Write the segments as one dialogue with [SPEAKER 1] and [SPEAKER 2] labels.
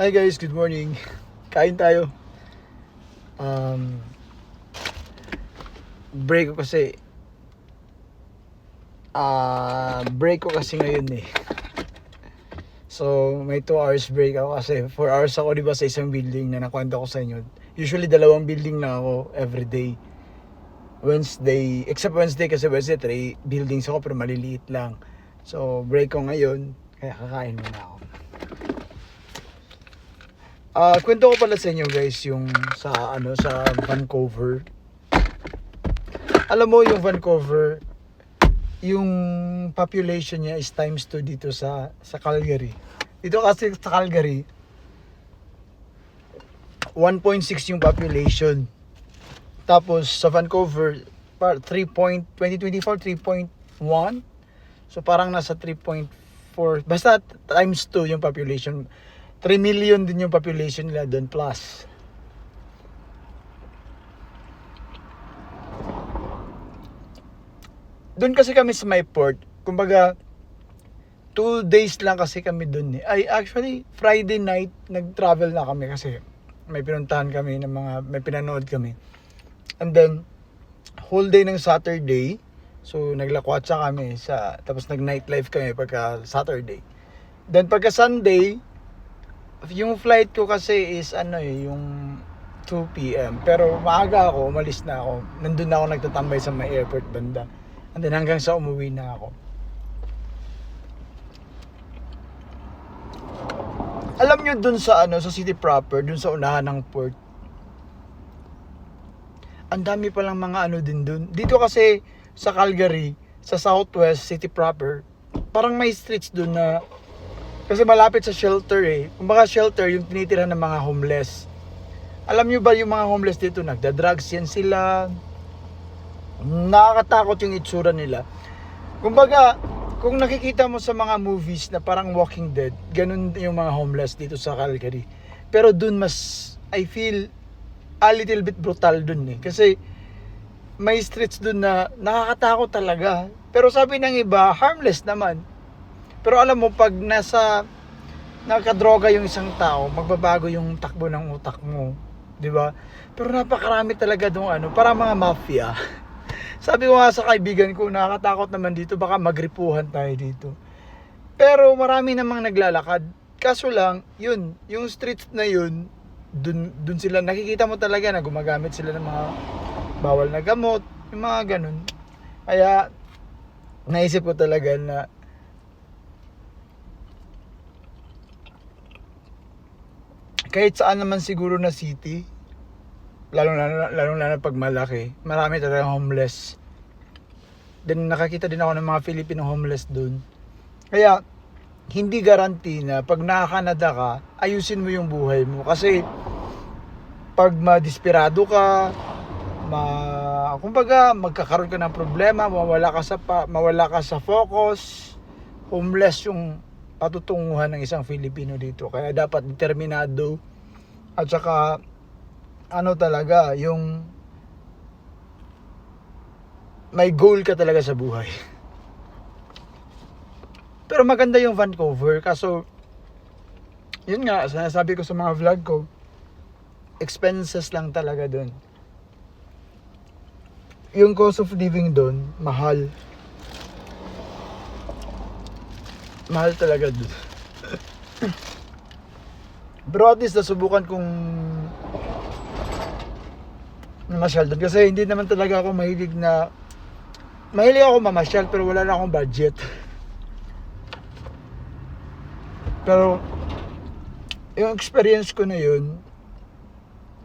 [SPEAKER 1] Hi guys, good morning. Kain tayo. Um, break ko kasi break ko kasi ngayon eh. So, may 2 hours break ako kasi 4 hours ako 'di ba sa isang building na nakwento ko sa inyo. Usually 2 building na ako every day. Wednesday, except Wednesday kasi Wednesday 3 buildings ako pero maliliit lang. So, break ko ngayon kaya kakain muna ako. Kwento ko pala sa inyo guys yung sa Vancouver. Alam mo yung Vancouver, yung population niya is times 2 dito sa Calgary. Dito kasi sa Calgary 1.6 yung population. Tapos sa Vancouver 2024 3.1. So parang nasa 3.4 basta times 2 yung population. 3 million din yung population nila doon plus. Doon kasi kami sa may port. Kumbaga 2 days lang kasi kami doon eh. Ay actually Friday night nag-travel na kami kasi may pinuntahan kami ng mga may pinanood kami. And then whole day ng Saturday, so naglakwatsa kami tapos nag-nightlife kami pagka Saturday. Then pagka Sunday, yung flight ko kasi is yung 2 PM. Pero maaga ako, umalis na ako. Nandun na ako nagtatambay sa may airport banda. And then hanggang sa umuwi na ako. Alam nyo dun sa sa city proper, dun sa unahan ng port. Ang dami palang mga din dun. Dito kasi sa Calgary, sa Southwest City proper, parang may streets dun na kasi malapit sa shelter eh. Kumbaga shelter yung tinitira ng mga homeless. Alam nyo ba yung mga homeless dito nagda-drugs yan sila. Nakakatakot yung itsura nila. Kumbaga, kung nakikita mo sa mga movies na parang Walking Dead, ganun yung mga homeless dito sa Calgary. Pero dun mas, I feel a little bit brutal dun eh. Kasi may streets dun na nakakatakot talaga. Pero sabi ng iba, harmless naman. Pero alam mo, pag nakadroga yung isang tao, magbabago yung takbo ng utak mo, 'di ba? Pero napakarami talaga doon para mga mafia. Sabi ko nga sa kaibigan ko, nakakatakot naman dito, baka magripuhan tayo dito. Pero marami namang naglalakad. Kaso lang, yung streets na yun, dun sila nakikita mo talaga na gumagamit sila ng mga bawal na gamot, yung mga ganun. Kaya naisip ko talaga na kahit saan naman siguro na city, lalo na pag malaki, marami talagang homeless. Then nakakita din ako ng mga Filipino homeless doon. Kaya hindi guarantee na pag naka-Canada ka, ayusin mo yung buhay mo kasi pag madesperado ka, kumbaga magkakaroon ka ng problema, mawala ka sa focus, homeless yung patutunguhan ng isang Filipino dito. Kaya dapat determinado at saka talaga yung may goal ka talaga sa buhay. Pero maganda yung Vancouver kaso yun nga, sinasabi ko sa mga vlog ko, expenses lang talaga dun. Yung cost of living dun, mahal talaga dun. Pero at least nasubukan kong mamasyal doon kasi hindi naman talaga ako mahilig ako mamasyal pero wala na akong budget. Pero yung experience ko na yun,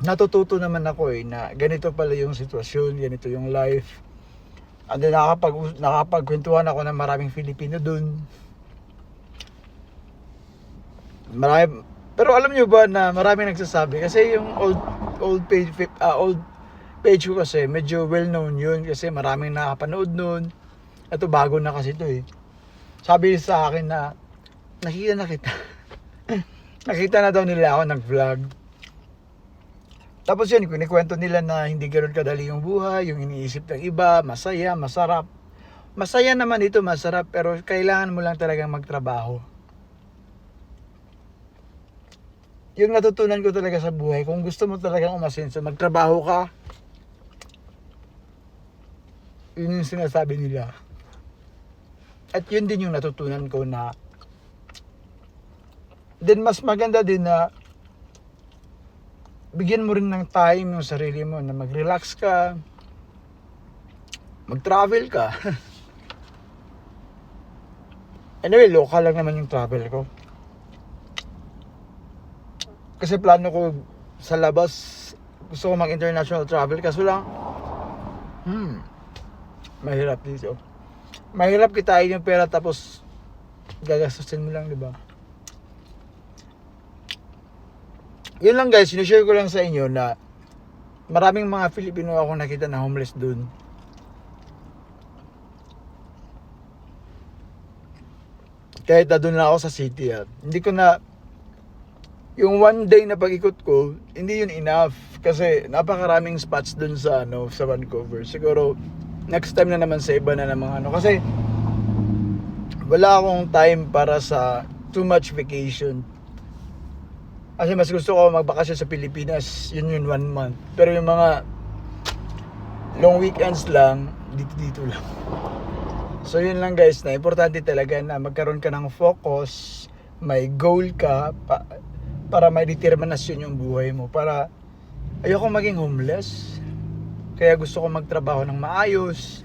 [SPEAKER 1] natututo naman ako na ganito pala yung sitwasyon, ganito yung life. And then nakapagkwentuhan ako ng maraming Filipino doon. Pero alam nyo ba na maraming nagsasabi kasi yung old page ko kasi medyo well known yun kasi maraming nakapanood nun. Ito bago na kasi ito eh. Sabi sa akin na nakita na kita. Nakita na daw nila ako nag-vlog. Tapos yun, kinikwento nila na hindi ganoon kadali yung buhay, yung iniisip ng iba, masaya, masarap. Masaya naman ito, masarap, pero kailangan mo lang talagang magtrabaho. yung natutunan ko talaga sa buhay, kung gusto mo talagang umasenso, magtrabaho ka. Yun yung sinasabi nila. At yun din yung natutunan ko na then mas maganda din na bigyan mo rin ng time yung sarili mo na mag-relax ka, mag-travel ka. Anyway, local lang naman yung travel ko. Kasi plano ko sa labas, gusto ko mag-international travel. Kaso lang, mahirap dito. Mahirap kitain yung pera tapos gagastusin mo lang, di ba? Yun lang guys, sinishare ko lang sa inyo na maraming mga Filipino akong nakita na homeless dun. Kahit na doon na ako sa city hindi ko na, yung one day na pag-ikot ko, hindi yun enough. Kasi napakaraming spots dun sa sa Vancouver. Siguro, next time na naman sa iba na namang Kasi, wala akong time para sa too much vacation. Kasi mas gusto ko magbakasyon sa Pilipinas, yun 1 month. Pero yung mga long weekends lang, dito lang. So yun lang guys, na importante talaga na magkaroon ka ng focus, may goal ka, para may determinasyon yung buhay mo. Para ayoko maging homeless. Kaya gusto ko magtrabaho ng maayos,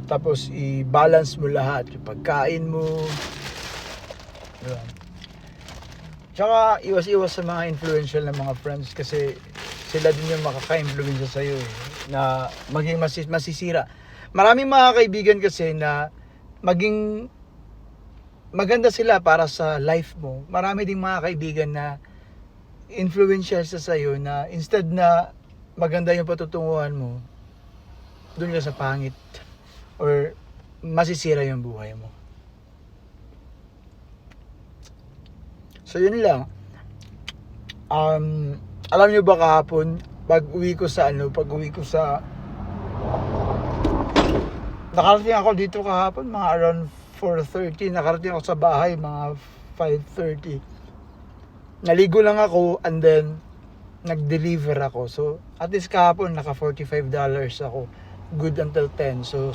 [SPEAKER 1] tapos i-balance mo lahat, yung pagkain mo. Diba? Tsaka iwas-iwas sa mga influential na mga friends kasi sila din yung makaka-influensya sa'yo na maging masisira. Maraming mga kaibigan kasi na maging maganda sila para sa life mo. Marami ding mga kaibigan na influential sa sa'yo na instead na maganda yung patutunguhan mo, doon ka sa pangit or masisira yung buhay mo. So yun lang. Alam niyo ba kahapon pag-uwi ko sa nakarating ako dito kahapon mga around 4:30, nakarating ako sa bahay mga 5:30. Naligo lang ako and then nag-deliver ako. So at least kahapon naka $45 ako. Good until 10. So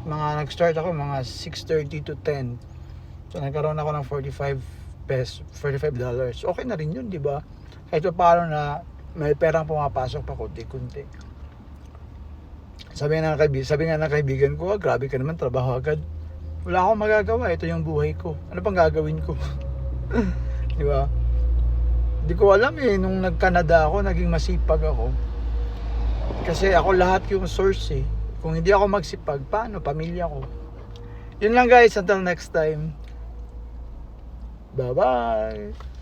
[SPEAKER 1] nag-start ako mga 6:30 to 10. So nagkaroon ako ng $45. Okay na rin yun, di ba? Kahit paano na may perang pumapasok pa kunti-kunti. Sabi nga ng kaibigan ko, grabe ka naman, trabaho agad. Wala akong magagawa, ito yung buhay ko. Ano pang gagawin ko? Di ba? Di ko alam nung nag-Canada ako, naging masipag ako. Kasi ako lahat yung source Kung hindi ako magsipag, paano? Pamilya ko. Yun lang guys, until next time. Bye-bye!